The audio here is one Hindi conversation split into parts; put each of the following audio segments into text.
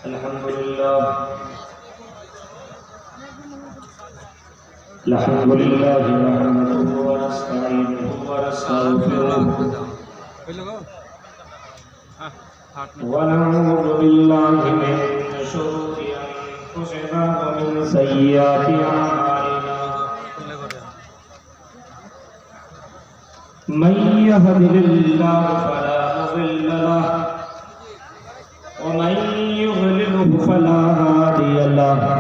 अल्हम्दुलिल्लाह नहमदुहु व नस्तईनुहु व नस्तगफिरुह व नऊज़ु बिल्लाहि मिन शुरूरि अंफुसिना व मिन सय्यिआति अमालिना मन यहदिहिल्लाहु फला मुज़िल्ल लहु व मन युज़लिलहु फला हादिय लहु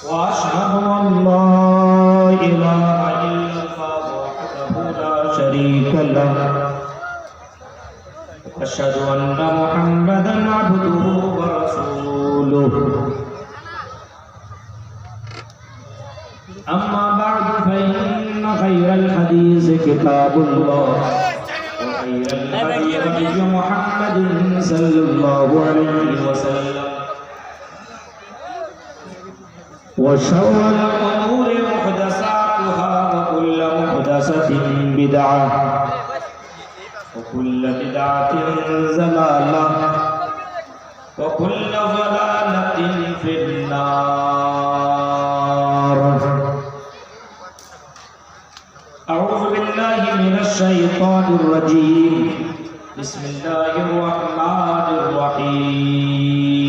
वअशहदु अन ला इलाहा इल्लल्लाह वहदहु ला शरीक लहु अशहदु अन्ना मुहम्मदन अब्दुहु व रसूलुहु अम्मा बअदु फइन्न खैरल हदीस किताबुल्लाह व खैरल हदी हदी मुहम्मदिन सल्लल्लाहु अलैहि वसल्लम व शर्रल उमूरि मुहदसातुहा व कुल्लु मुहदसतिन बिदअह व कुल्लु बिदअतिन ज़लालह व कुल्लु ज़लालतिन फिन्नार। अऊज़ु बिल्लाहि मिनश शैतानिर रजीम। बिस्मिल्लाहिर रहमानिर रहीम।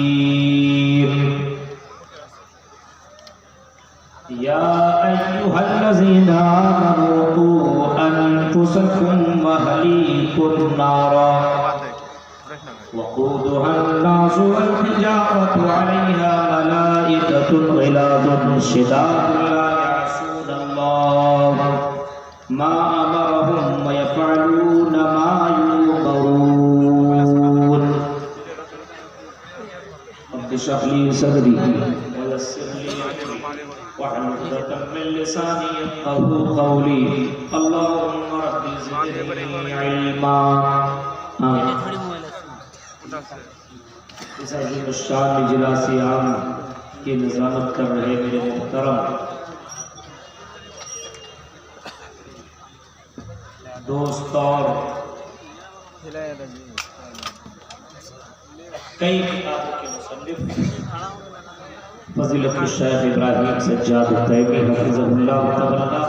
या अय्युहल्लज़ीना आमनू क़ू अनफुसकुम व अहलीकुम नारा वक़ूदुहा अन्नासु वल हिजारतु अलैहा मलाइकतुन ग़िलाज़ुन शिदादुन ला यअसूनल्लाह मा अमरहुम व यफ़अलून मा युमरून। रब्बि इश्रह ली सदरी व यस्सिर ली अमरी वहलुल उक़दतम मिन लिसानी यफ़क़हू क़ौली। अल्लाहुम्मा रब्बि ज़िदनी इल्मा। इस अज़ीम शान इजलास-ए आम की निज़ामत कर रहे मेरे मुहतरम दोस्त और कई किताबों के मुसन्निफ फ़ज़ीलत शेख इब्राहिम सज्जाद तैयबी हफ़िज़हुल्लाह तआला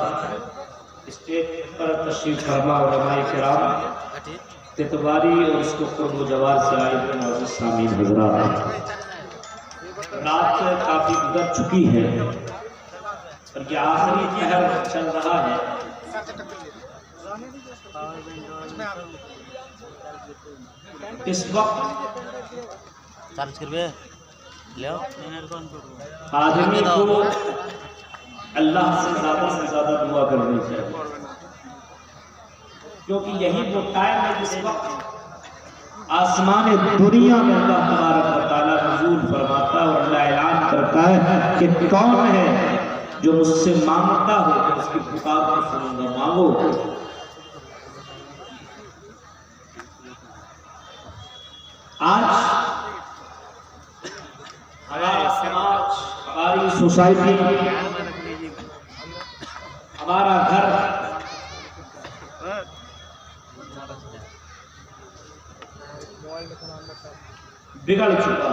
स्टेज पर तशरीफ़ फरमा उलमाए किराम तितवारी और उसको क़ुर्ब जवार से आए हुए नाज़िर सामीन हज़रात, रात काफ़ी गुज़र चुकी है और ये आखिरी पहर चल रहा है। इस वक्त आदमी को अल्लाह से ज़्यादा दुआ करनी चाहिए, क्योंकि यही वो टाइम है जिस वक्त आसमान दुनिया में अल्लाह तबारक व तआला नज़ूल फरमाता है और अल्लाह ऐलान करता है कि कौन है जो मुझसे मांगता हो तो उसकी पुकार को सुनूंगा, मांगो। आज हमारा समाज, हमारी सोसाइटी, हमारा घर बिगड़ चुका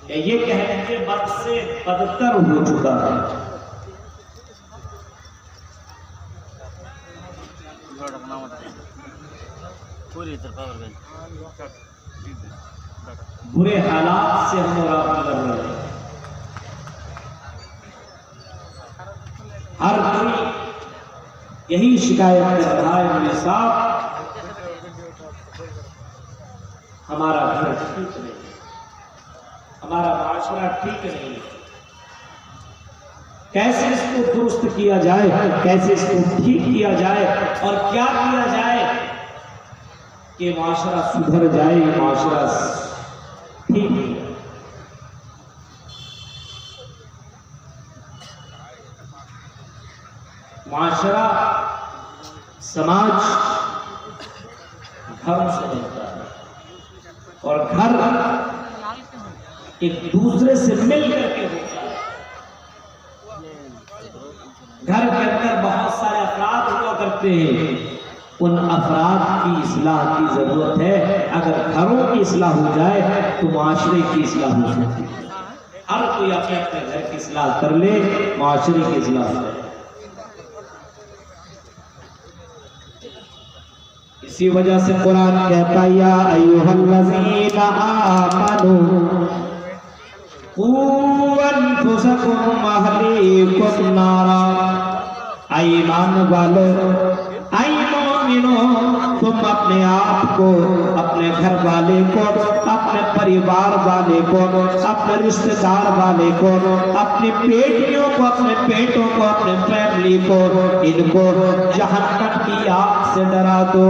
है, ये कहने के बद से बदतर हो चुका है। बुरे हालात से हम मुकाबला कर रहे हैं। हर कोई यही शिकायत कर रहा है, मेरे साहब हमारा घर ठीक नहीं, हमारा माशरा ठीक नहीं, कैसे इसको दुरुस्त किया जाए, कैसे इसको ठीक किया जाए और क्या किया जाए कि माशरा सुधर जाए, माशरा ठीक। माशरा समाज घर से बनता है और घर एक दूसरे से मिल करके होता है। घर के अंदर बहुत सारे अफराद हुआ करते करते हैं उन अफराद की इस्लाह की ज़रूरत है। अगर घरों की इस्लाह हो जाए तो माशरे की इस्लाह हो सकती है। हर कोई अपने अपने घर की इस्लाह कर ले, माशरे की इस्लाह हो जाए। इसी वजह से कुरान कहता है या अय्युहल्लज़ीना आमनू कू अनफुसकुम व अहलीकुम नारा। ईमान वालों, ऐ मोमिनो, तुम अपने आप को, अपने घर वाले को, अपने परिवार वाले को, अपने रिश्तेदार वाले को, अपनी बेटियों को, अपने बेटों को, अपने फैमिली को, इनको जहन्नम की आग से डरा दो।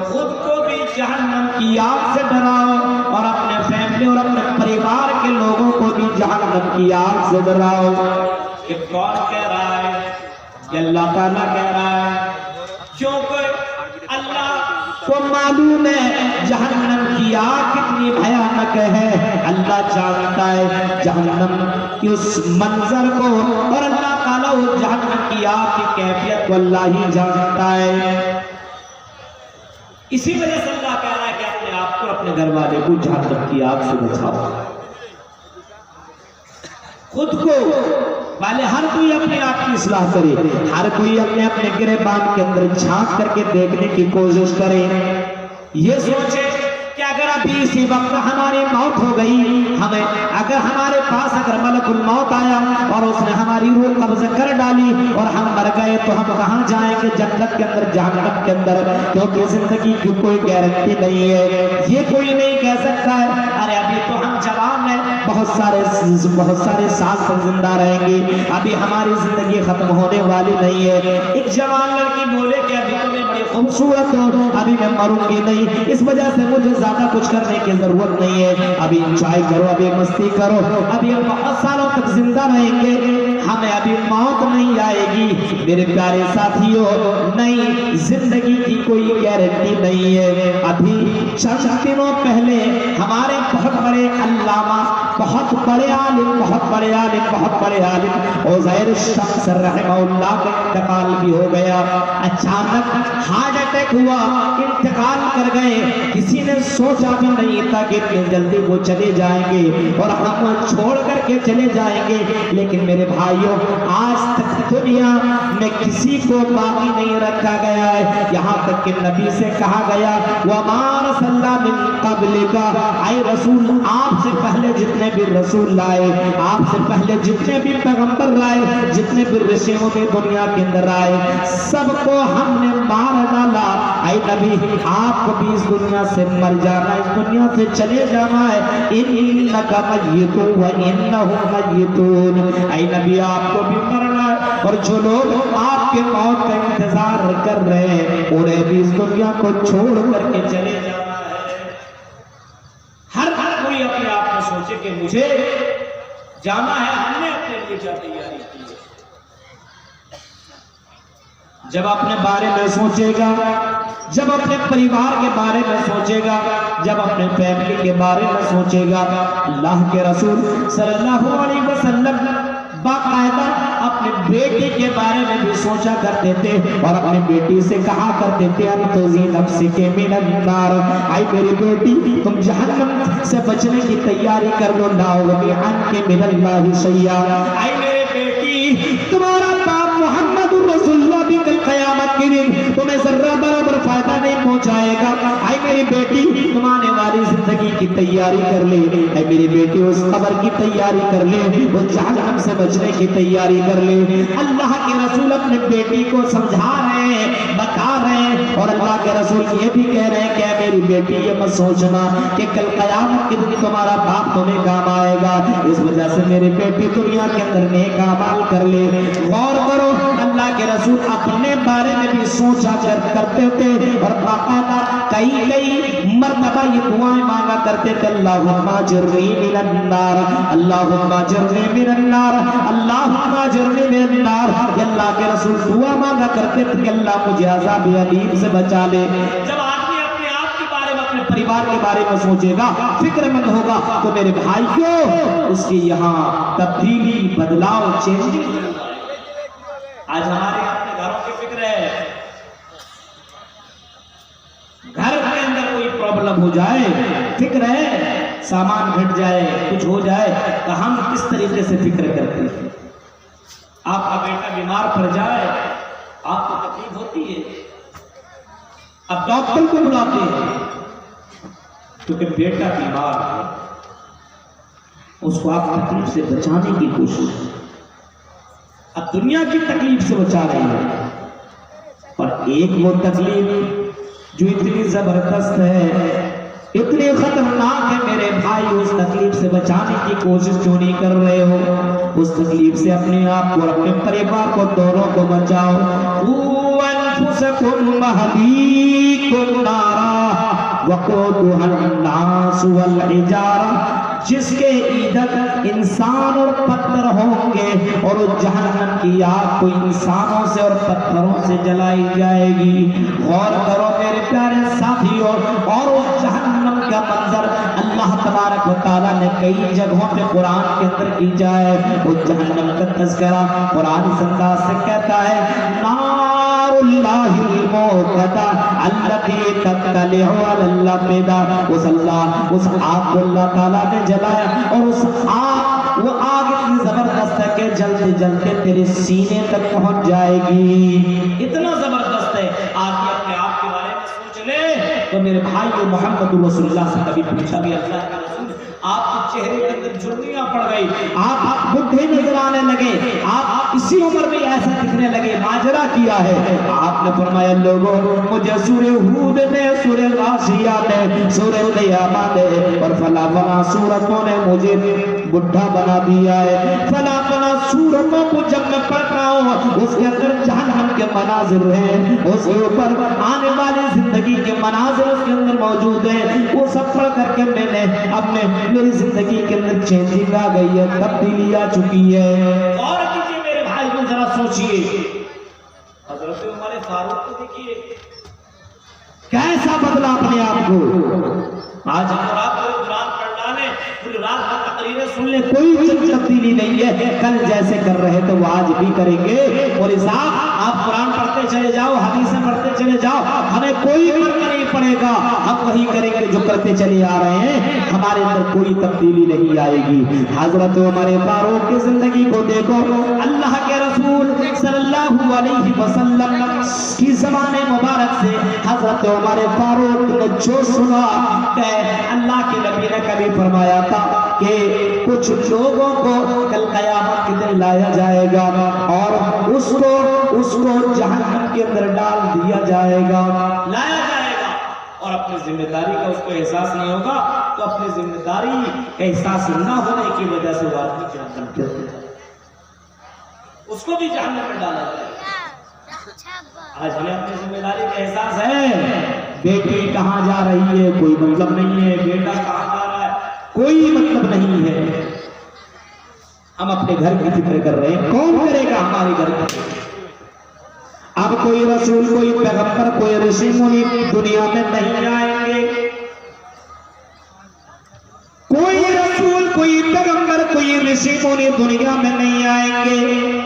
खुद को भी जहन्नम की आग से डराओ और अपने फैमिली और अपने परिवार के लोगों को भी जहन्नम की आग से डराओ। ये कौन कह रहा है? ये अल्लाह ताला कह रहा है, क्योंकि अल्लाह को मालूम है जहन्नम की आग कितनी भयानक है। अल्लाह जानता है जहन्नम की उस मंजर को, और अल्लाह ताला उस जहन्नम की आग की कैफियत को अल्लाह ही जानता है। इसी वजह से अल्लाह कह रहा है कि अपने आप को, अपने घर वाले को जहन्नम की आग से बचाओ। खुद को पहले हर कोई अपने आप की इस्लाह करे, हर कोई अपने अपने गिरेबान के अंदर झांक करके देखने की कोशिश करे। ये सोचे कि अगर अभी इसी वक्त हमारी मौत हो गई, हमें अगर हमारे पास अगर मलकुल मौत आया और उसने हमारी रूह कब्ज़ कर डाली और हम मर गए तो हम कहाँ जाएंगे? जन्नत के अंदर, जहन्नम के अंदर, क्योंकि जिंदगी की कोई गारंटी नहीं है। ये कोई नहीं कह सकता है अरे अभी तो हम जवान हैं, बहुत सारे साल तक जिंदा रहेंगे, अभी हमारी जिंदगी खत्म होने वाली नहीं है। एक जवान लड़की बोले कि अभी तो मैं बड़ी खूबसूरत हूँ, अभी मैं मरूंगी नहीं, इस वजह से मुझे ज्यादा कुछ करने की जरूरत नहीं है, अभी इंजॉय करो, अभी मस्ती करो, अभी हम बहुत सालों तक जिंदा रहेंगे, हमें अभी मौत नहीं आएगी। मेरे प्यारे साथियों, नहीं, जिंदगी की कोई गारंटी नहीं है। अभी चंद दिनों पहले हमारे बहुत बड़े अल्लामा, बहुत बड़े आलिम उज़ैर शम्स रहमहुल्लाह का इंतकाल भी हो गया। अचानक हार्ट अटैक हुआ, इंतकाल कर गए। किसी ने सोचा भी नहीं था कि इतनी जल्दी वो चले जाएंगे और हम छोड़ करके चले जाएंगे। लेकिन मेरे भाइयों, आज तक दुनिया में किसी को बाकी नहीं रखा गया है। यहाँ तक कि नबी से कहा गया वमा रसलना मिन क़ब्लिका, ऐ रसूल, आपसे पहले जितने भी रसूल लाए, आपसे पहले जितने भी पैगंबर लाए, जितने भी ऋषियों ने दुनिया के अंदर आए, सबको हमने मार डाला। ऐ नबी, आपको भी इस दुनिया से मर जाना, इस दुनिया से चले जाना है। इन्नका मय्यितुन व इन्नहुम मय्यितून, ऐ नबी, आपको भी मरना है और जो लोग आपके मौत का इंतजार कर रहे हैं उन्हें भी इस दुनिया को छोड़ करके चले जाना है। हर कोई अपने आप में सोचे कि मुझे जाना है, हमने अपने लिए क्या तैयारी की है। जब अपने बारे में सोचेगा, जब अपने परिवार के बारे में सोचेगा, जब अपने फैमिली के बारे में सोचेगा, अल्लाह के रसूल सल्लल्लाहु अलैहि वसल्लम बाकायदा अपने बेटी के बारे में भी सोचा करते थे और अपनी बेटी से कहा करते थे अन्तुज़ी नफ्सिके मिनन नार, आई मेरी बेटी, तुम जहन्नम से बचने की तैयारी कर लो। नाउज़ अन्के मिनल्लाहि शैया, आई मेरे बेटी, तुम्हारा बाप मुहम्मदुर रसूलुल्लाह भी कल क़यामत के दिन तुम्हें जर्रा बराबर फायदा नहीं पहुंचाएगा। आई मेरी बेटी, तुम आने वाली जिंदगी की तैयारी कर ले। आई मेरी बेटी, उस कब्र की तैयारी कर ले, उस जहन्नम से बचने की तैयारी कर ले। अल्लाह के रसूल अपने बेटी को समझा रहे हैं, बता रहे हैं, और अल्लाह के रसूल ये भी कह रहे हैं कि मेरी बेटी, ये मत सोचना कि कल क़यामत के दिन तुम्हारा बाप तुम्हें काम आएगा। इस वजह से मेरी बेटी दुनिया के अंदर नेक अमाल कर ले। गौर करो, अल्लाह के रसूल अपने बारे में भी सोचा करते थे और बाकायदा कई मर्तबा ये दुआएं मांगा करते थे, अल्लाहुम्मा अजिरनी मिनन नार, अल्लाहुम्मा अजिरनी मिनन नार, अल्लाहुम्मा अजिरनी मिनन नार। अल्लाह के रसूल दुआ मांगा करते थे कि अल्लाह मुझे अज़ाब अलीम से बचा ले। जब आदमी अपने आप के बारे में, अपने परिवार के बारे में सोचेगा, फिक्रमंद होगा, तो मेरे भाइयों, उसकी यहाँ तब्दीली, बदलाव, चेंजिंग। आज हमारे अपने घरों की फिक्र है, खत्म हो जाए, फिक्र है सामान घट जाए, कुछ हो जाए, तो हम किस तरीके से फिक्र करते हैं। आपका बेटा बीमार पड़ जाए, आपको तकलीफ होती है, अब डॉक्टर को बुलाते हैं क्योंकि बेटा बीमार है, उसको आप तकलीफ से बचाने की कोशिश, अब दुनिया की तकलीफ से बचा रहे हैं, और एक वो तकलीफ जो इतनी जबरदस्त है, इतनी खतरनाक है मेरे भाई, उस तकलीफ से बचाने की कोशिश क्यों नहीं कर रहे हो। उस तकलीफ से अपने आप को और अपने परिवार को, दोनों को बचाओ। जिसके ईंधन इंसान और पत्थर होंगे, और उस जहन्नम की आग को इंसानों से और पत्थरों से जलाई जाएगी। गौर करो मेरे प्यारे साथियों, और उस जहन्नम का मंजर अल्लाह तबारक व तआला ने कई जगहों पे कुरान के अंदर की जाए। उस जहन्नम का तज़किरा कुरान इस अंदाज से कहता है, नारुल्लाहिल मौक़दा अल्लती तत्तलिउ अलल अफ़इदा। उस आग को अल्लाह ताला ने जलाया, और उस आग, वो आग इतनी जबरदस्त है कि जलते जलते तेरे सीने तक पहुंच जाएगी, इतना जबरदस्त है। आदमी अपने आप के बारे में सोच ले तो मेरे भाई को मोहम्मद रसूलुल्लाह से कभी पूछा भी, अल्लाह के रसूल आपके चेहरे के अंदर झुर्रियां पड़ गई, आप बुढ़े नजर आने लगे, आप इसी उम्र में ऐसा दिखने लगे, माजरा किया है। आपने फरमाया, लोगों मुझे सूरह हूद ने, सूरह गाशिया ने, सूरह क़यामा ने और फला फला सूरतों ने मुझे बुढ़ा बना दिया है। फला फला सूरतों को जब मैं पढ़ता हूँ, उसके अंदर जहन्नम के मनाजिर हैं, उसके ऊपर आने वाली जिंदगी के मनाजिर उसके अंदर मौजूद है। वो सब पढ़ करके मैंने अपने मेरी जिंदगी के अंदर चेंजिंग आ गई है, तब्दीली आ चुकी है। और कीजिए मेरे भाई को, जरा सोचिए, हज़रत उमर फारूक को देखिए कैसा बदला अपने आप को। आज हम रात को कुरान पढ़ डाले, पूरी रात को तकरीरें सुन ले, कोई तब्दीली नहीं है, कल जैसे कर रहे तो वो आज भी करेंगे। और साहब आप कुरान पढ़ते चले जाओ, हदीसें पढ़ते चले जाओ, हमें कोई फर्क नहीं पड़ेगा, हम वही करेंगे जो करते चले आ रहे हैं, हमारे अंदर कोई तब्दीली नहीं आएगी। हजरत उमर फारूक की जिंदगी को देखो, अल्लाह के रसूल सल्लल्लाहु अलैहि वसल्लम की ज़बान मुबारक से हजरत उमर फारूक ने जो सुना, अल्लाह के नबी ने कभी फरमाया था कि कुछ लोगों को कल क़यामत के दिन लाया जाएगा और उसको जहन्नम के अंदर डाल दिया जाएगा, लाया जाएगा, और अपनी जिम्मेदारी का उसको एहसास नहीं होगा, तो अपनी जिम्मेदारी का एहसास न होने की वजह से वो आदमी जहन्नम के अंदर, उसको भी जहन्नम में डाला जाएगा। आज हमें अपनी जिम्मेदारी का एहसास है। बेटी कहाँ जा रही है कोई मतलब नहीं है, बेटा कहाँ जा रहा है कोई मतलब नहीं है, हम अपने घर की फिक्र कर रहे हैं, कौन करेगा हमारे घर की। अब कोई रसूल, कोई पैगंबर, कोई ऋषि मुनि दुनिया में नहीं आएंगे, कोई रसूल, कोई पैगंबर, कोई ऋषि मुनि दुनिया में नहीं आएंगे।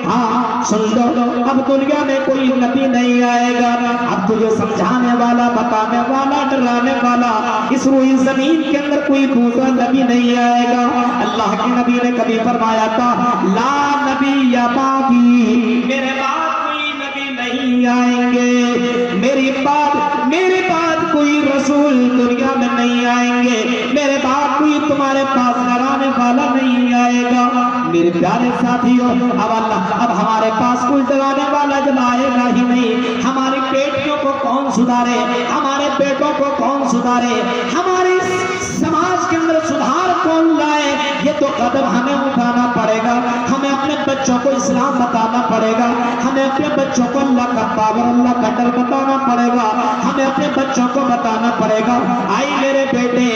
हाँ सुन लो, अब दुनिया में कोई नबी नहीं आएगा। अब तुझे समझाने वाला, बताने वाला, डराने वाला इस रूही जमीन के अंदर कोई दूसरा नबी नहीं आएगा। अल्लाह के नबी ने कभी फरमाया था, ला नबी या बाबी, मेरे बाद कोई नबी नहीं आएंगे, मेरे बाद कोई रसूल दुनिया में नहीं आएंगे, मेरे बाद कोई तुम्हारे पास डराने वाला नहीं आएगा। मेरे प्यारे साथियों, अब हमारे पास कोई डराने वाला जब आएगा ही नहीं, हमारी बेटियों को कौन सुधारे, हमारे बेटों को कौन सुधारे, हमारे समाज के अंदर सुधार कौन लाए, ये तो कदम हमें उठाना पड़ेगा। हमें अपने बच्चों को इस्लाम बताना पड़ेगा, हमें अपने बच्चों को अल्लाह का पावर, अल्लाह का डर बताना पड़ेगा, हमें अपने बच्चों को बताना पड़ेगा। आई मेरे बेटे,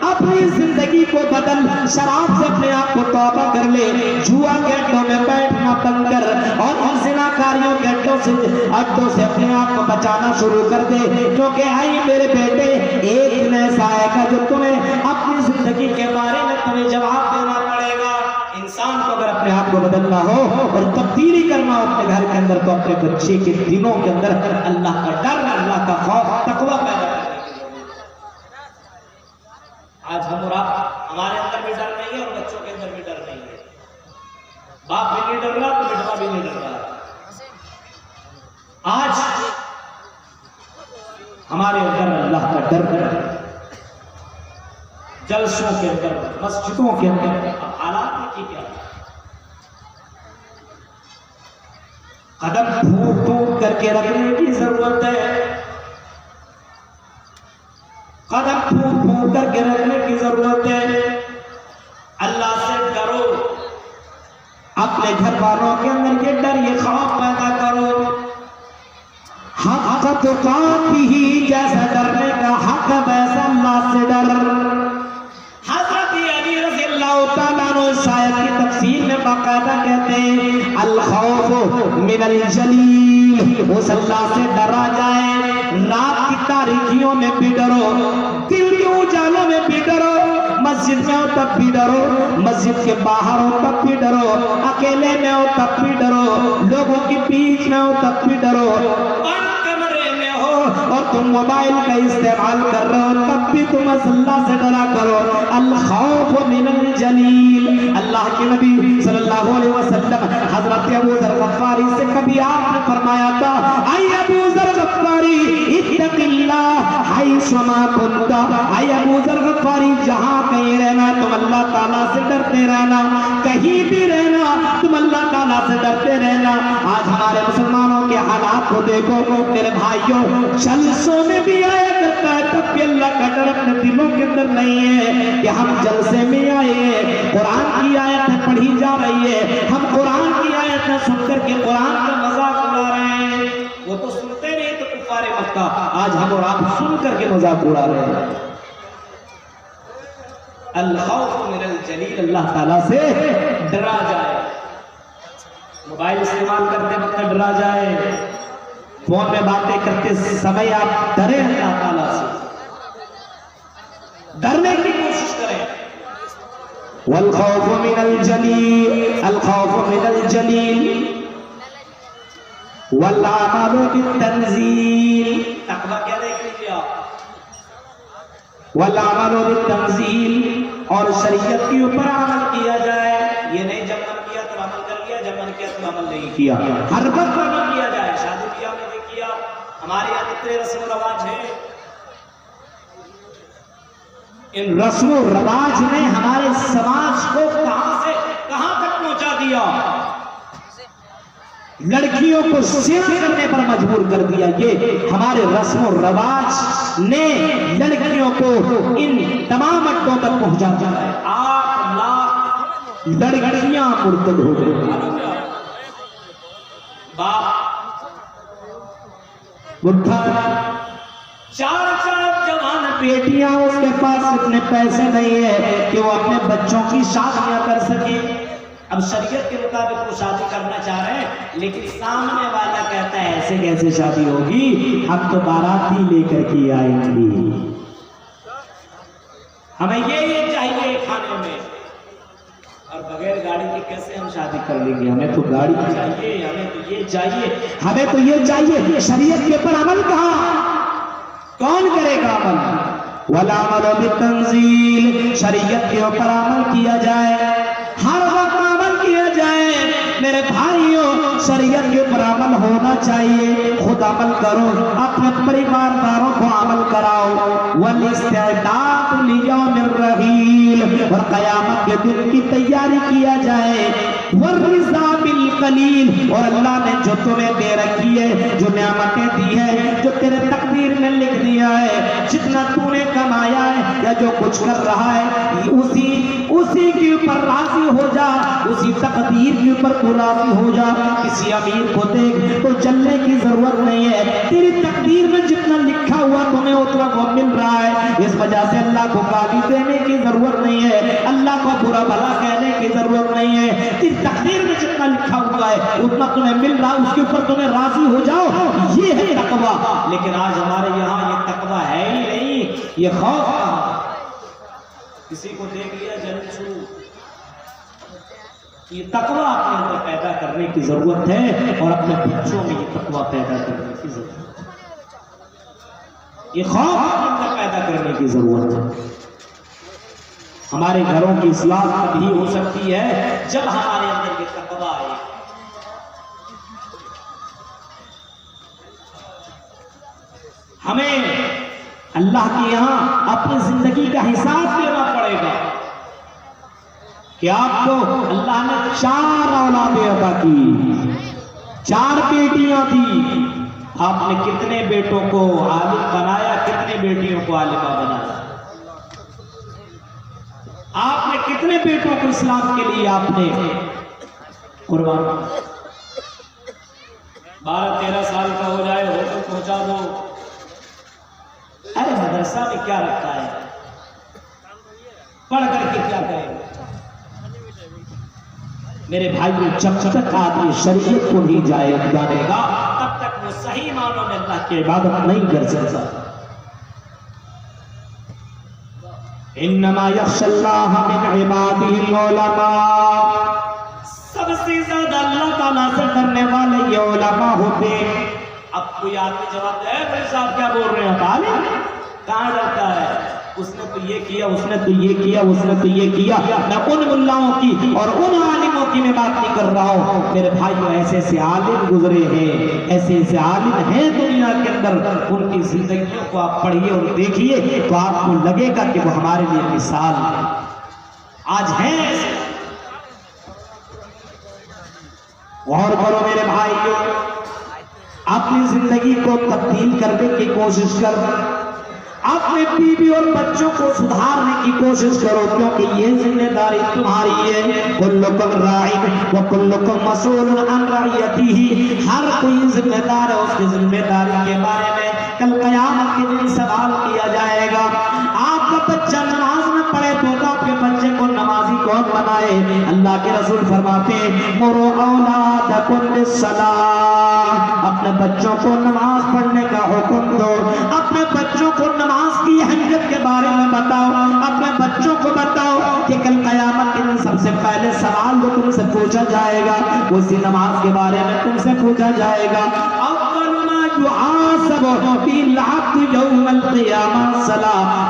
अपनी जिंदगी को बदल, शराब से अपने आप को तौबा कर ले, जुआ के अड्डों में बैठना बंद कर, और ज़िनाकारियों के अड्डों से अपने आप को बचाना शुरू कर दे, क्योंकि आई मेरे बेटे, एक दिन ऐसा आएगा जो तुम्हें अपनी जिंदगी के बारे में तुम्हें जवाब देना पड़ेगा। इंसान को अगर अपने आप को बदलना हो और तब्दीली करना हो अपने घर के अंदर, तो अपने बच्चे के दिलों के अंदर अल्लाह का डर, अल्लाह का खौफ, तकवा पैदा करने की जरूरत है। हमारे अंदर अल्लाह का डर है। जलसों के अंदर, मस्जिदों के अंदर हालात की क्या, कदम फूट फूट करके रखने की जरूरत है। कदम फूट फूट करके रखने की जरूरत है। अल्लाह से डरो, अपने घर वालों के अंदर ये डर, ये खौफ पैदा करो। हक तो काफी ही, जैसा डरने का हक वैसा अल्लाह से डर। हज़रत अली रज़ियल्लाहु ताला अन्हु शायद की तफसीर में बाकायदा कहते हैं, अल खौफ मिनल जलील, उस अल्लाह से डरा जाए। रात की तारीकियों में भी डरो, दिल के उजालों में भी डरो, मस्जिद में हो तब भी डरो, मस्जिद के बाहर हो तब भी डरो, अकेले में हो तब भी डरो, लोगों के बीच में हो तब भी डरो, कमरे में हो और तुम मोबाइल का इस्तेमाल कर रहे हो तब भी तुम अल्लाह से डरा करो। अल खौफ मिनल जलील। अल्लाह के नबी सल्लल्लाहु अलैहि वसल्लम हजरत अबू ज़र गफ़ारी से कभी आपने फरमाया था, आई अबू ज़र गफ़ारी इत्तक़िल्लाह हैसुमा कुन्ता, आई अबू ज़र गफ़ारी जहां कहीं रहना तुम अल्लाह ताला से डरते रहना, कहीं भी रहना तुम अल्लाह ताला से डरते रहना। आज हमारे मुसलमानों के हालात को देखो मेरे भाइयों, जलसों में भी आया करता है तब भी अल्लाह का डर अपने दिलों के अंदर नहीं है कि हम जलसे में आए हैं, कुरान की आयतें पढ़ी जा रही है, हम कुरान की आयतें सुनकर के कुरान का मजाक उड़ा रहे हैं। वो तो सुनते नहीं तो कुफारे मक्का, आज हम और आप सुन करके मजाक उड़ा रहे हैं। अल खौफ मिनल जलील, अल्लाह ताला से डरा जाए। मोबाइल इस्तेमाल करते वक्त डरा जाए, फोन में बातें करते समय आप डरे अल्लाह ताला से, डरने की कोशिश करें। वल खौफ मिनल जलील, अल खौफ मिनल जलील वल अमल बित्तंजील। तकवा क्या देख लीजिए आप, वल अमल बित्तंजील, और शरीयत के ऊपर अमल किया जाए। ये नहीं जब मन किया तो अमल कर लिया, जब मन किया तो अमल नहीं किया, हर वक्त अमल किया जाए। शादी ब्याह में देखिए हमारे यहाँ कितने रस्म रवाज है, इन रस्म रवाज ने हमारे समाज को कहां से कहां तक पहुंचा दिया। लड़कियों को सेवा करने पर मजबूर कर दिया। ये हमारे रस्म रवाज ने लड़कियों को इन तमाम अड्डों तक पहुंचा दिया है। 8 लाख लड़कियां मुर्तद हो गई। बाप बुढ़ा, 4 जवान बेटियां, उसके पास इतने पैसे नहीं है कि वो अपने बच्चों की शादियां कर सके। अब शरीयत के मुताबिक वो शादी करना चाह रहे हैं, लेकिन सामने वाला कहता है ऐसे कैसे शादी होगी, हम तो बाराती लेकर के आएंगे, हमें ये चाहिए खाने में, और बगैर गाड़ी के कैसे हम शादी कर लेंगे, हमें तो गाड़ी चाहिए, हमें तो ये चाहिए, हमें तो ये चाहिए। शरीयत के ऊपर अमल कहाँ, कौन करेगा अमल? वला अमल बित्तंजील, शरीयत के ऊपर अमल किया जाए, हर वक्त अमल किया जाए। मेरे भाइयों, शरीयत के ऊपर अमल होना चाहिए। खुद अमल करो, अपने परिवारदारों को अमल कराओ। वल इस्तिदाद लियौमिर रहील, और क़यामत के दिन की तैयारी किया जाए। वर्रिज़ा बिल कलील, और अल्लाह ने जो तुम्हें दे रखी है, जो नेमतें दी है, जो तेरे तकदीर में लिख दिया है, जितना तूने कमाया है या जो कुछ कर रहा है, उसी के ऊपर राजी हो जा, उसी तकदीर के ऊपर तू राजी हो जा। किसी अमीर को देख तो जलने की जरूरत नहीं है, तेरी तकदीर में जितना लिखा हुआ तुम्हें उतना वो मिल रहा है। इस वजह से अल्लाह को गाली देने की जरूरत नहीं है, अल्लाह को बुरा भला कहने की जरूरत नहीं है। तेरी तकदीर में जितना लिखा हुआ है उतना तुम्हें मिल रहा है, उसके ऊपर तुम्हें राजी हो जाओ, ये है तकवा। लेकिन आज हमारे यहाँ ये तकवा है ही नहीं, ये खौफ कहाँ। किसी को देख लिया जलछू, ये तकवा अपने अंदर पैदा करने की जरूरत है, और अपने बच्चों में ये तकवा पैदा करने की जरूरत है, ये खौफ अपने अंदर पैदा करने की जरूरत है। हमारे घरों की इस्लाह तभी हो सकती है जब हमारे अंदर ये तकवा आए। हमें अल्लाह के यहाँ अपनी जिंदगी का हिसाब देना पड़ेगा कि आपको अल्लाह ने 4 औलादें अता की, 4 बेटियां थी। आपने कितने बेटों को आलिम बनाया, कितने बेटियों को आलिमा बनाया? आपने कितने बेटों को इस्लाम के लिए आपने कुर्बान? 12-13 साल का हो जाए हो तो पहुंचा दो। अरे मदरसा में क्या रखा है, पढ़ करके क्या करेगा? मेरे भाइयों, जब तक आदमी शरीयत को नहीं जानेगा तब तक वो सही मानों में अल्लाह की इबादत नहीं कर सकता। इन्नमा यख्शल्लाह मिन इबादिहिल उलमा, सबसे ज्यादा अल्लाह ताला से डरने वाले ये उलमा होते हैं। अब कोई आदमी जवाब दे, भाई साहब क्या बोल रहे हैं, तालिम कहाँ डरता है? उसने तो ये किया, उसने तो ये किया, उसने तो ये किया। मैं उन मुल्लाओं की और उन आलिमों की मैं बात नहीं कर रहा हूँ। मेरे भाइयों, ऐसे ऐसे आलिम गुजरे हैं, ऐसे ऐसे आलिम हैं दुनिया के अंदर, उनकी जिंदगियों को आप पढ़िए और देखिए तो आपको लगेगा कि वो हमारे लिए मिसाल आज हैं। गौर करो मेरे भाइयों, अपनी जिंदगी को तब्दील करने की कोशिश कर, अपने बीवी और बच्चों को सुधारने की कोशिश करो, क्योंकि ये जिम्मेदारी तुम्हारी है। कुल्लुकुम राइन व कुल्लुकुम मसूलुन अन रइयतिही, हर कोई जिम्मेदार है, उसकी जिम्मेदारी के बारे में कल क़यामत के दिन सवाल किया जाएगा। आपका बच्चा नमाज में पढ़े तो आपके बच्चे को नमाजी कौन बनाए? अल्लाह के रसूल फरमाते हैं, मुरो औलादकुम बिस्सलाह, अपने बच्चों को नमाज पढ़ने का हुक्म दो, अपने बच्चों को नमाज की अहमियत के बारे में बताओ, अपने बच्चों को बताओ कि कल क़यामत के दिन सबसे पहले सवाल जो तुमसे पूछा जाएगा उसी नमाज के बारे में तुमसे पूछा जाएगा।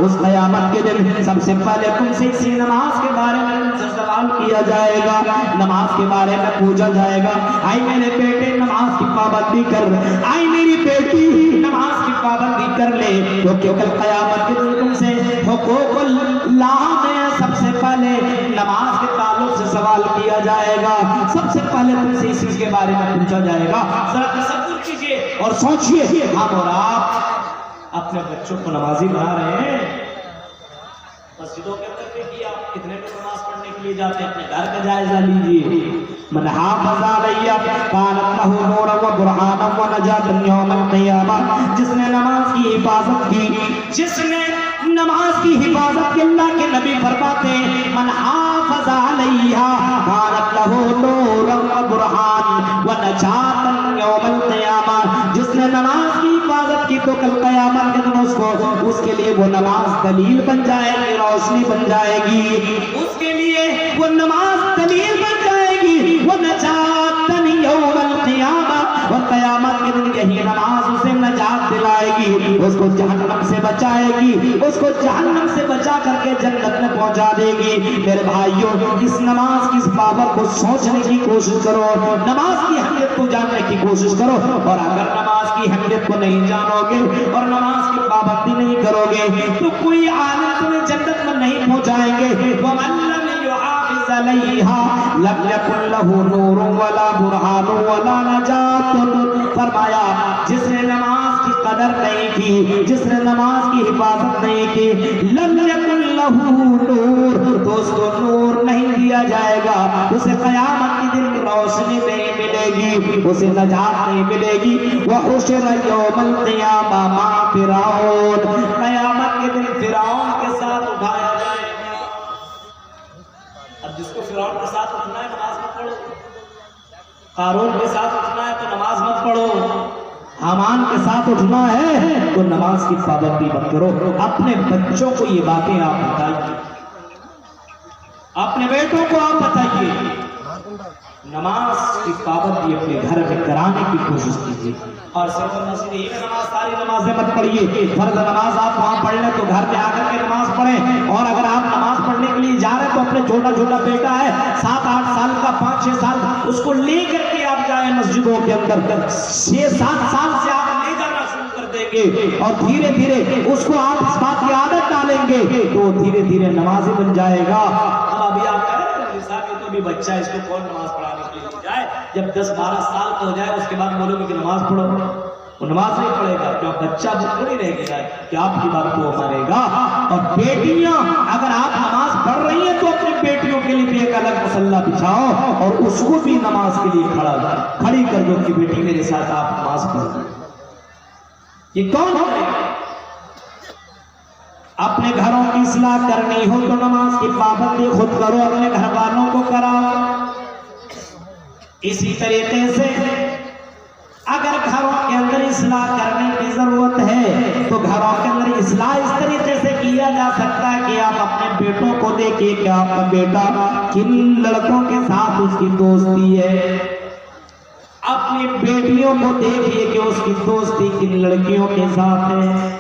उस क़यामत के दिन सबसे पहले तुमसे इसी नमाज के बारे में तुमसे सवाल किया जाएगा, नमाज के बारे में पूछा जाएगा। आई मेरे बेटे नमाज की पाबंदी कर, आई मेरी बेटी नमाज की पाबंदी कर ले, तो क्यों कल क़यामत के दिन तुमसे हुकूकुल्लाह में सबसे पहले नमाज के ताल्लुक से सवाल किया जाएगा। सबसे पहले तुमसे इस चीज के बारे में पूछा जाएगा। जरा तसव्वुर कीजिए और सोचिए, हम और आप अपने बच्चों को नमाजी बना रहे हैं। मस्जिदों के अंदर देखिए आप कितने लोग नमाज पढ़ने के लिए जाते हैं, अपने घर का जायजा लीजिए। मन हाफ़ज़ा अलैया कानत लहू नूरन व बुरहानन व नजातन यौमल क़ियामह, जिसने नमाज की हिफाजत की, जिसने नमाज की हिफाजत की, अल्लाह के नबी फरमाते हैं, मन हाफ़ज़ा अलैहा कानत लहू नूरन व बुरहान व नजातन यौमल क़ियामह, जिसने नमाज की हिफाजत की तो कल क़यामत के दिन उसके लिए वो नमाज दलील बन जाएगी, रोशनी बन जाएगी, उसके लिए वो नमाज दलील बन जाएगी, वो नजातन यौमल क़ियामह, और क़यामत के दिन यही नमाज उसे नजात दिलाएगी, उसको जहन्नम से बचाएगी, उसको जहन्नम से बचा करके जन्नत में पहुंचा देगी। मेरे भाइयों, इस नमाज की पावर को सोचने की कोशिश करो, नमाज की अहमियत को जानने की कोशिश करो, और अगर नमाज की अहमियत को नहीं जानोगे और नमाज की पाबंदी नहीं करोगे तो कोई आलिम तुम्हें जन्नत में नहीं पहुंचाएंगे। वमन लम युहाफ़िज़ अलैहा लम यकुन लहू नूरुन वला बुरहानुन वला नजातुन, फरमाया जिसने नमाज की कदर नहीं की, जिसने नमाज की हिफाजत नहीं की, लम यकुन लहू नूर, तो उसको नूर नहीं दिया जाएगा, उसे क़यामत के दिन रोशनी नहीं मिलेगी, उसे नजात नहीं मिलेगी। वहुशिर यौमल क़ियामह मा फ़िरऔन, क़यामत के दिन फ़िरऔन के साथ उठाया जाएगा। अब जिसको फ़िरऔन के साथ उठना है नमाज मत पढ़ो, क़ारून के साथ उठना है तो नमाज मत पढ़ो, हामान के साथ उठना है तो नमाज की पाबंदी मत करो। अपने बच्चों को ये बातें आप बताइए, अपने बेटों को आप बताइए, नमाज की पाबंदी अपने घर में कराने की कोशिश कीजिए। और सिर्फ मस्जिद ही में नमाज, सारी नमाजें मत पढ़िए, फर्ज नमाज आप वहाँ पढ़ लें तो घर में आकर के नमाज पढ़ें। और अगर आप नमाज पढ़ने के लिए जा रहे हैं तो अपने छोटा छोटा बेटा है 7-8 साल का, 5-6 साल, उसको ले करके आप जाए मस्जिदों के अंदर। 6-7 साल से आप ले जाना शुरू कर देंगे सीखेंगे और धीरे धीरे उसको आप इस बात की आदत डालेंगे तो धीरे धीरे नमाजी बन जाएगा। अब अभी आप तो भी बच्चा, इसको कौन नमाज पढ़ाने के लिए जाए? जब 10-12 साल का हो जाए उसके बाद बोलोगे कि नमाज पढ़ो, वो नमाज नहीं पढ़ेगा। क्या बच्चा थोड़ी रह गया कि आपकी बात को मानेगा। और बेटियां, अगर आप नमाज पढ़ रही हैं तो अपनी बेटियों के लिए भी एक अलग मुसल्ला बिछाओ और उसको भी नमाज के लिए खड़ी कर दो कि बेटी मेरे साथ आप नमाज पढ़ो। ये कौन करेगा? अपने घरों की इस्लाह करनी हो तो नमाज की पाबंदी खुद करो, अपने घर वालों को कराओ। इसी तरीके से अगर घरों के अंदर इस्लाह करने की जरूरत है तो घरों के अंदर इस्लाह इस तरीके से किया जा सकता है कि आप अपने बेटों को देखिए कि आपका बेटा किन लड़कों के साथ उसकी दोस्ती है, अपनी बेटियों को देखिए कि उसकी दोस्ती किन लड़कियों के साथ है।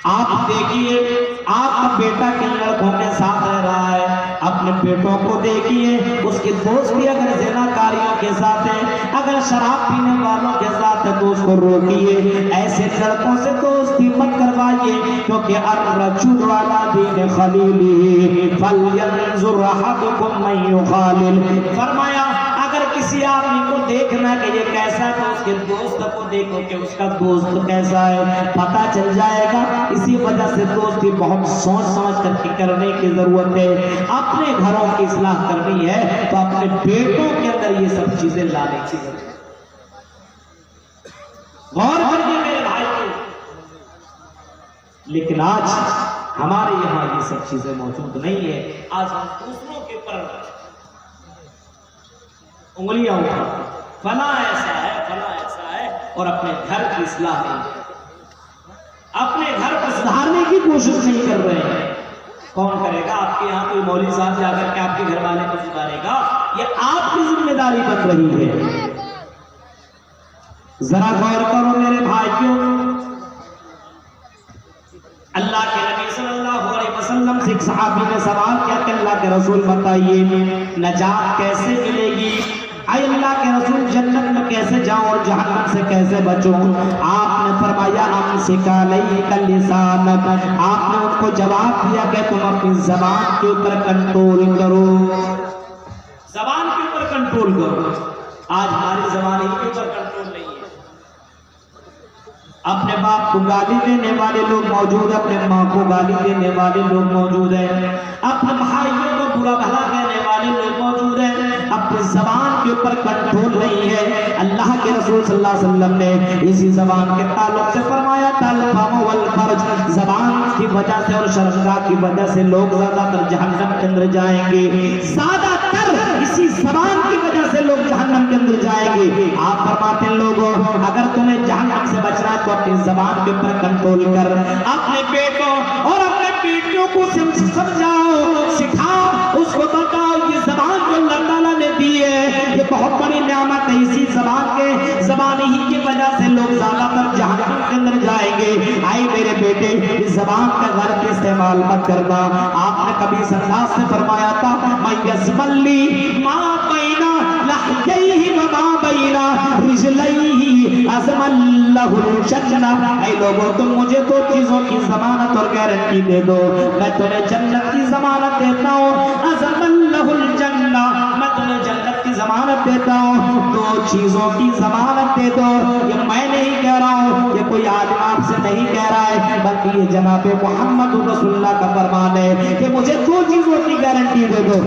आप देखिए आपका बेटा किन लड़कों के साथ रह रहा है, अपने बेटों को देखिए उसके दोस्त भी अगर ज़िनाकारियों के साथ है, अगर शराब पीने वालों के साथ है तो उसको रोकिए। ऐसे लड़कों से दोस्ती मत करवाइए क्योंकि अर्रजुल अला दीन खलीलिही फलयंजुर अहदुकुम मन युखालिल। फरमाया अगर किसी आदमी को देखना कि ये कैसा है तो उसके दोस्त को देखो कि उसका दोस्त कैसा है, पता चल जाएगा। इसी वजह से दोस्ती बहुत सोच समझ करके करने की जरूरत है। अपने घरों की इस्लाह करनी है तो अपने बेटों के अंदर ये सब चीजें लाने की जरूरत है। गौर करिए मेरे भाई को। लेकिन आज हमारे यहाँ ये सब चीजें मौजूद नहीं है। आज हम दूसरों के ऊपर उंगलियां उठाते, फला ऐसा है, फला ऐसा है, और अपने घर की इस्लाह नहीं, अपने घर को सुधारने की कोशिश नहीं कर रहे हैं। कौन करेगा? आपके यहाँ कोई मौलवी साहब जाकर के आपके घर वाले को सुधारेगा? ये आपकी जिम्मेदारी बन रही है। जरा गौर करो मेरे भाइयों। अल्लाह के नबी सल्लल्लाहु अलैहि वसल्लम से एक सहाबी ने सवाल किया कि अल्लाह के रसूल बताइए नजात कैसे मिलेगी? आए अल्लाह के रसूल जन्नत में कैसे जाऊं और जहन्नम से कैसे बचूं? आपने फरमाया अमसिक अलैका लिसानक। आपने उनको जवाब दिया कि तुम अपनी जबान के ऊपर कंट्रोल करो, जबान के ऊपर कंट्रोल करो। आज हमारी जबान के ऊपर कंट्रोल नहीं है। अपने बाप को गाली देने वाले लोग मौजूद है, अपने माँ को गाली देने वाले लोग मौजूद है, अपने भाइयों को बुरा भला कहने वाले लोग मौजूद है। अपनी जबान के ऊपर कंट्रोल नहीं है। अल्लाह के रसूल सल्लल्लाहु अलैहि वसल्लम ने इसी जबान के ताल्लुक से फरमाया तलफम वल फर्ज। जबान की वजह से और शर्मगाह की वजह से लोग ज्यादातर जहन्नम के अंदर जाएंगे। ज्यादातर इसी जबान की वजह से लोग जहन्नम के अंदर जाएंगे। आप फरमाते हैं लोगों अगर तुम्हें जहन्नम से बचना है तो अपनी जबान के ऊपर कंट्रोल कर। अपने बेटों और अपने बेटियों को समझाओ, सिखाओ, उसको बताओ ये जबान जो अल्लाह ताला ने दी है ये बहुत बड़ी नेमत है। इसी जबान ही की वजह से लोग ज्यादातर जहन्नम के अंदर जाएंगे। आए मेरे बेटे इस जबान का गलत इस्तेमाल मत करना। आपने कभी सरदार से फरमाया था मयस्मल्ली मा बैना लहयैहि व मा बैना रिजलैहि अज़मल्लहुल जन्नह। ऐ लोगों तुम मुझे दो चीजों की जमानत और गारंटी दे दो, मैं तुम्हें जन्नत की जमानत देता हूँ। अज़मल्लहुल जन्नह, मैं तुम्हें जन्नत की जमानत देता हूँ। दो चीजों की जमानत दे दो। ये मैं नहीं कह रहा हूँ, ये कोई आदमी आपसे नहीं कह रहा है, बल्कि ये जनाब मोहम्मद रसूलुल्लाह का फरमान है कि मुझे दो चीजों की गारंटी दे दो।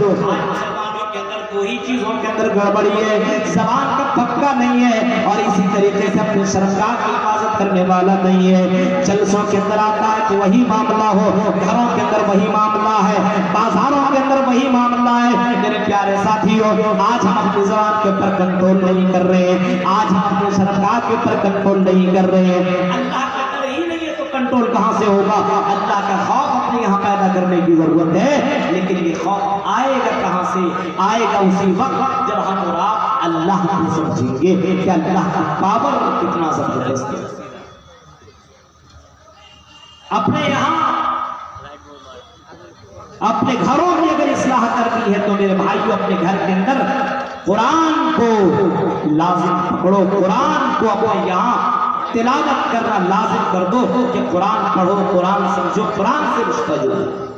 दो ही चीजों के अंदर गड़बड़ी है, जबान का पक्का नहीं है और इसी तरीके से अपने शर्मगाह की हिफाजत करने वाला नहीं है। जलसों के अंदर आता है तो वही मामला हो, घरों के अंदर वही मामला है, बाजारों के अंदर वही मामला है। मेरे प्यारे साथियों आज हम अपनी जबान के ऊपर कंट्रोल नहीं कर रहे हैं, आज हम अपने शर्मगाह के ऊपर कंट्रोल नहीं कर रहे हैं। अल्लाह के अंदर ही नहीं है तो कंट्रोल कहां से होगा? अल्लाह का खौफ अपने यहाँ पैदा करने की जरूरत है। लेकिन ये खौफ आएगा कहां से? आएगा उसी वक्त जब हम और आप अल्लाह को समझेंगे कि अल्लाह की पावर कितना जबरदस्त है। अपने यहाँ अपने घरों की अगर इस्लाह करनी है तो मेरे भाइयों अपने घर के अंदर कुरान को लाजिम पकड़ो, कुरान को अपने यहाँ तिलावत करना लाजिम कर दो कि कुरान पढ़ो, कुरान समझो, कुरान से मुस्तफीद हो।